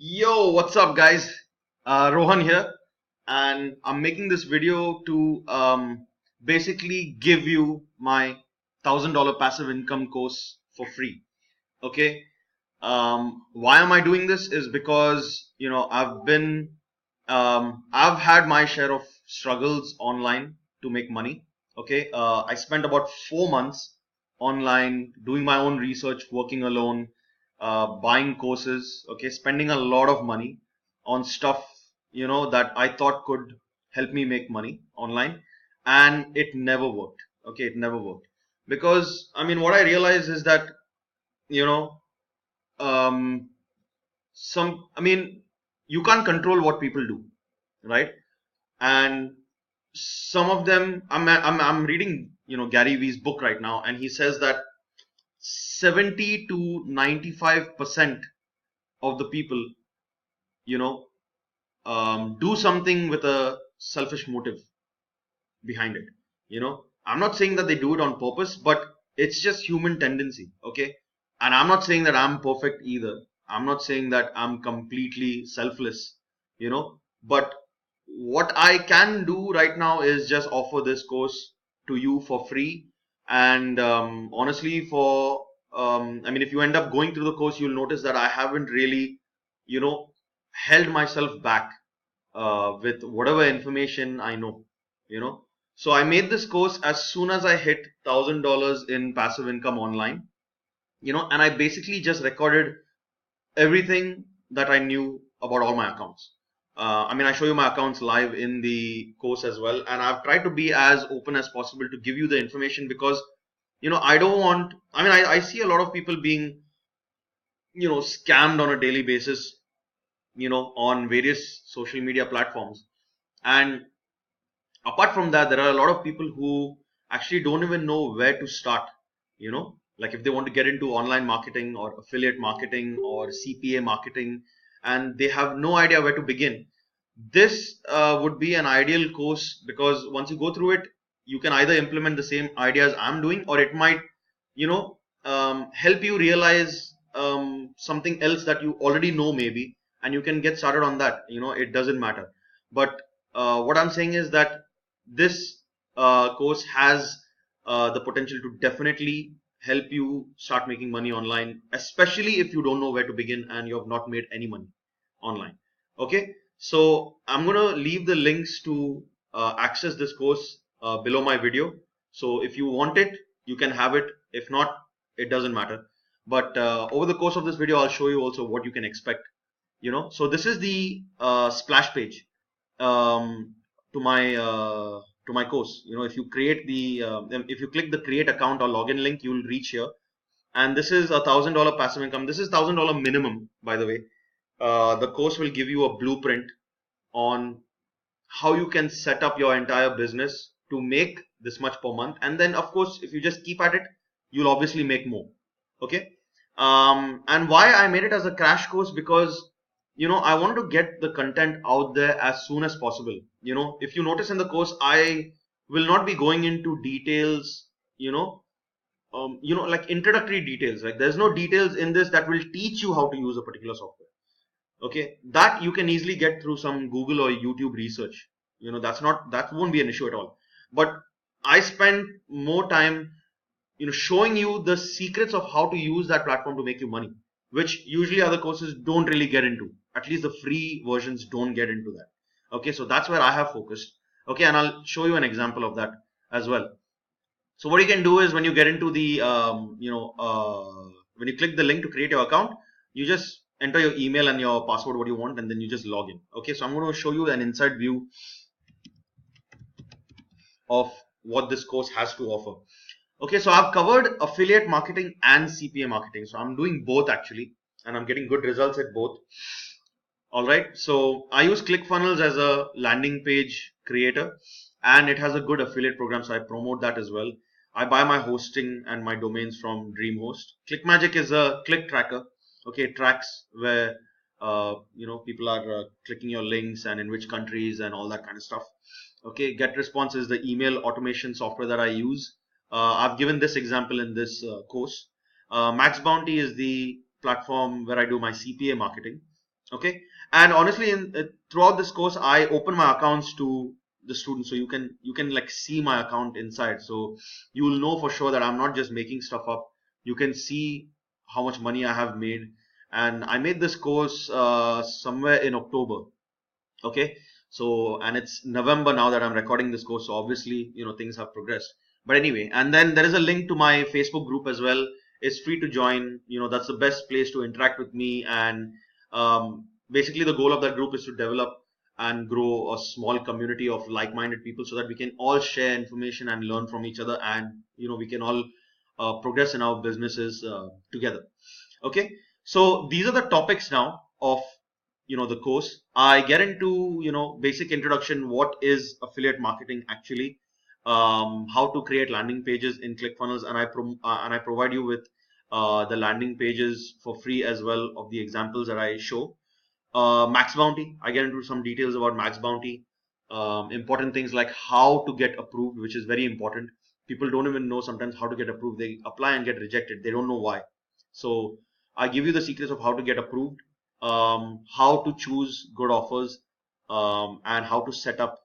Yo, what's up, guys? Rohan here, and I'm making this video to basically give you my $1,000 passive income course for free. Okay. Why am I doing this? Is because I've had my share of struggles online to make money. Okay. I spent about 4 months online doing my own research, working alone, buying courses. Okay. Spending a lot of money on stuff, that I thought could help me make money online. And it never worked. Okay. It never worked. Because, what I realized is that, you know, um, you can't control what people do, right? And some of them, I'm reading, Gary Vee's book right now, and he says that 70 to 95% of the people, you know, do something with a selfish motive behind it. I'm not saying that they do it on purpose, but it's just human tendency. Okay. And I'm not saying that I'm perfect either. I'm not saying that I'm completely selfless, but what I can do right now is just offer this course to you for free. And honestly, if you end up going through the course, you'll notice that I haven't really, you know, held myself back with whatever information I know, you know. So I made this course as soon as I hit $1,000 in passive income online, and I basically just recorded everything that I knew about all my accounts. I show you my accounts live in the course as well, and I've tried to be as open as possible to give you the information because, I don't want, I see a lot of people being, scammed on a daily basis, on various social media platforms. And apart from that, there are a lot of people who actually don't even know where to start, like if they want to get into online marketing or affiliate marketing or CPA marketing, and they have no idea where to begin. This would be an ideal course because once you go through it, you can either implement the same ideas I'm doing, or it might, help you realize something else that you already know maybe, and you can get started on that. It doesn't matter. But what I'm saying is that this course has the potential to definitely help you start making money online, especially if you don't know where to begin and you have not made any money online. Okay, so I'm gonna leave the links to access this course below my video. So if you want it, you can have it. If not, it doesn't matter. But over the course of this video, I'll show you also what you can expect. So this is the splash page um, to my course. If you create if you click the create account or login link, you'll reach here. And this is $1,000 passive income. This is $1,000 minimum, by the way. The course will give you a blueprint on how you can set up your entire business to make this much per month. And then, of course, if you just keep at it, you'll obviously make more. Okay. And why I made it as a crash course, because I wanted to get the content out there as soon as possible. If you notice in the course, I will not be going into details, like introductory details. Like there's no details in this that will teach you how to use a particular software. Okay, that you can easily get through some Google or YouTube research. That won't be an issue at all. But I spend more time, showing you the secrets of how to use that platform to make you money, which usually other courses don't really get into. At least the free versions don't get into that. Okay, so that's where I have focused. Okay, and I'll show you an example of that as well. So what you can do is when you get into the, when you click the link to create your account, you just enter your email and your password, what you want, and then you just log in. Okay, so I'm going to show you an inside view of what this course has to offer. Okay, so I've covered affiliate marketing and CPA marketing. So I'm doing both actually, and I'm getting good results at both. All right, so I use ClickFunnels as a landing page creator, and it has a good affiliate program, so I promote that as well. I buy my hosting and my domains from DreamHost. ClickMagick is a click tracker. Okay, it tracks where people are clicking your links and in which countries and all that kind of stuff. Okay, GetResponse is the email automation software that I use. I've given this example in this course. MaxBounty is the platform where I do my CPA marketing. Okay, and honestly, throughout this course, I open my accounts to the students, so you can like see my account inside, so you will know for sure that I'm not just making stuff up. You can see how much money I have made, and I made this course somewhere in October. Okay, so and it's November now that I'm recording this course, so obviously things have progressed. But anyway, and then there is a link to my Facebook group as well. It's free to join. That's the best place to interact with me, and basically the goal of that group is to develop and grow a small community of like-minded people so that we can all share information and learn from each other, and we can all progress in our businesses together. Okay, so these are the topics now of the course. I get into basic introduction, what is affiliate marketing actually, how to create landing pages in ClickFunnels, and I provide you with the landing pages for free as well of the examples that I show. Max Bounty, I get into some details about Max Bounty. Important things like how to get approved, which is very important. People don't even know sometimes how to get approved. They apply and get rejected. They don't know why. So I give you the secrets of how to get approved, how to choose good offers, and how to set up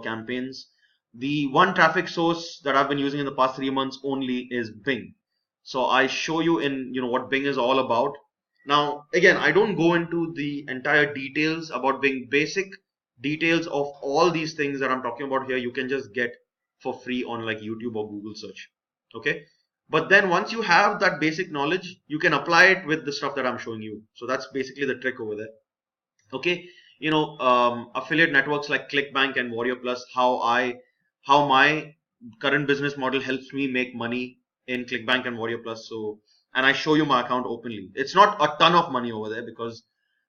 campaigns. The one traffic source that I've been using in the past 3 months only is Bing. So I show you in what Bing is all about. Now, again, I don't go into the entire details about Bing. Basic details of all these things that I'm talking about here, you can just get for free on like YouTube or Google search. Okay. But then once you have that basic knowledge, you can apply it with the stuff that I'm showing you. So that's basically the trick over there. Okay. Affiliate networks like ClickBank and Warrior Plus, how my current business model helps me make money in ClickBank and Warrior Plus. So, and I show you my account openly. It's not a ton of money over there because,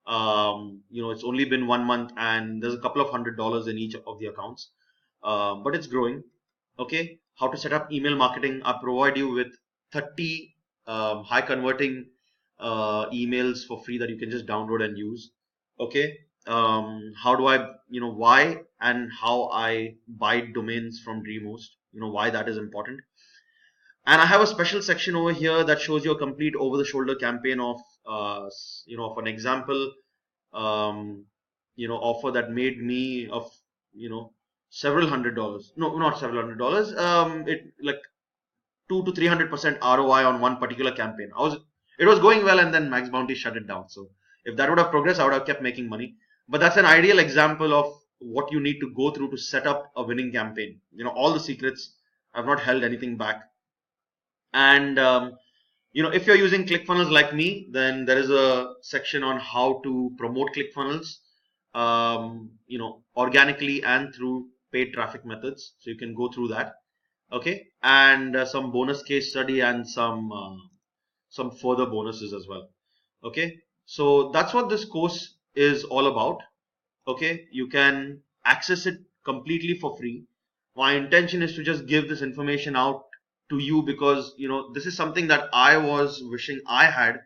it's only been 1 month and there's a couple of $100 in each of the accounts. But it's growing. Okay. How to set up email marketing. I provide you with 30 high converting emails for free that you can just download and use. Okay. How do I, why and how I buy domains from Dreamhost, why that is important. And I have a special section over here that shows you a complete over the shoulder campaign of, of an example, um, offer that made me of, several $100s. No, not several $100s. It like 200 to 300% ROI on one particular campaign. It was going well, and then Max Bounty shut it down. So if that would have progressed, I would have kept making money. But that's an ideal example of what you need to go through to set up a winning campaign. All the secrets. I've not held anything back. And if you're using ClickFunnels like me, then there is a section on how to promote ClickFunnels, organically and through paid traffic methods. So you can go through that. Okay, and some bonus case study and some further bonuses as well. Okay, so that's what this course is all about. Okay, you can access it completely for free. My intention is to just give this information out to you because this is something that I was wishing I had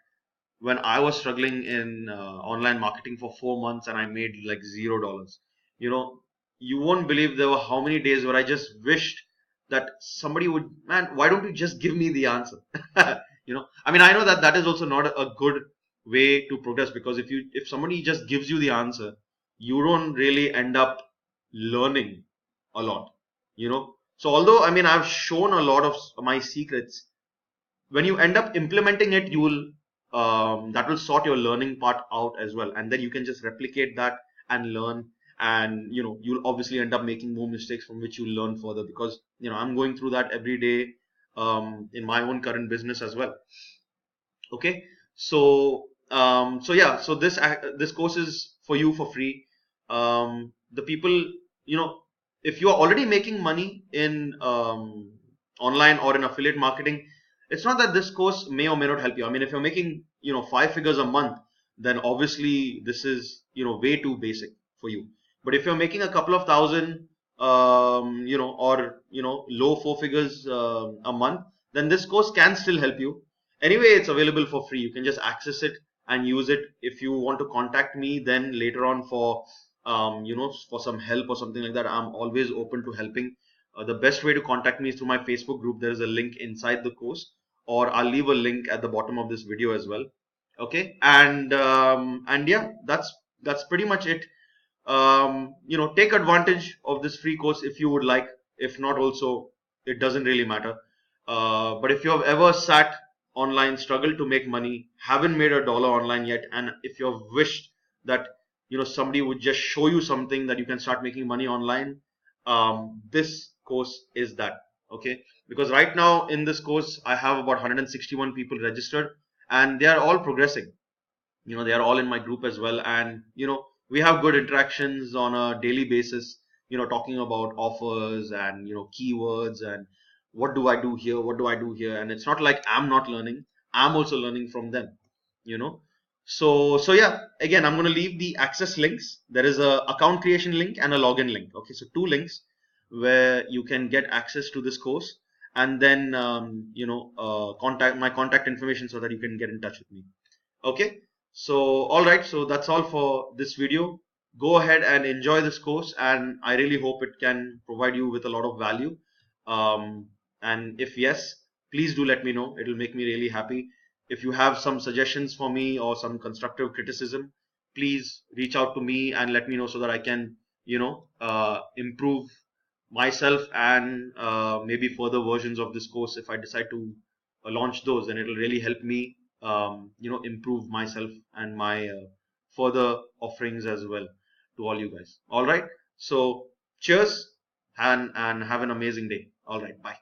when I was struggling in online marketing for 4 months and I made like $0. You know, you won't believe there were how many days where I just wished that somebody would, man, why don't you just give me the answer? I mean, I know that that is also not a good way to progress, because if somebody just gives you the answer, you don't really end up learning a lot, So although, I mean, I've shown a lot of my secrets, when you end up implementing it, you will that will sort your learning part out as well, and then you can just replicate that and learn. And you'll obviously end up making more mistakes from which you learn further, because I'm going through that every day in my own current business as well. Okay, so yeah, so this course is for you for free. The people, if you are already making money in online or in affiliate marketing, it's not that this course may or may not help you. I mean, if you're making 5 figures a month, then obviously this is way too basic for you. But if you're making a couple of thousand, or low 4 figures a month, then this course can still help you. Anyway, it's available for free. You can just access it and use it. If you want to contact me then later on for for some help or something like that, I'm always open to helping. The best way to contact me is through my Facebook group. There is a link inside the course, or I'll leave a link at the bottom of this video as well. Okay, and yeah, that's pretty much it. Take advantage of this free course if you would like. If not, also it doesn't really matter. But if you have ever sat online, struggled to make money, haven't made a dollar online yet, and if you've wished that somebody would just show you something that you can start making money online, this course is that. Okay, because right now in this course I have about 161 people registered, and they are all progressing. They are all in my group as well, and we have good interactions on a daily basis, talking about offers and keywords and what do I do here, what do I do here. And it's not like I'm not learning, I'm also learning from them. you know so yeah, again, I'm going to leave the access links. There is a account creation link and a login link. Okay, so two links where you can get access to this course, and then contact my contact information so that you can get in touch with me. Okay, so all right, so that's all for this video. Go ahead and enjoy this course, and I really hope it can provide you with a lot of value. And if yes, please do let me know. It will make me really happy. If you have some suggestions for me or some constructive criticism, please reach out to me and let me know so that I can improve myself, and maybe further versions of this course. If I decide to launch those, then it will really help me improve myself and my further offerings as well to all you guys. All right, so cheers, and have an amazing day. All right, bye.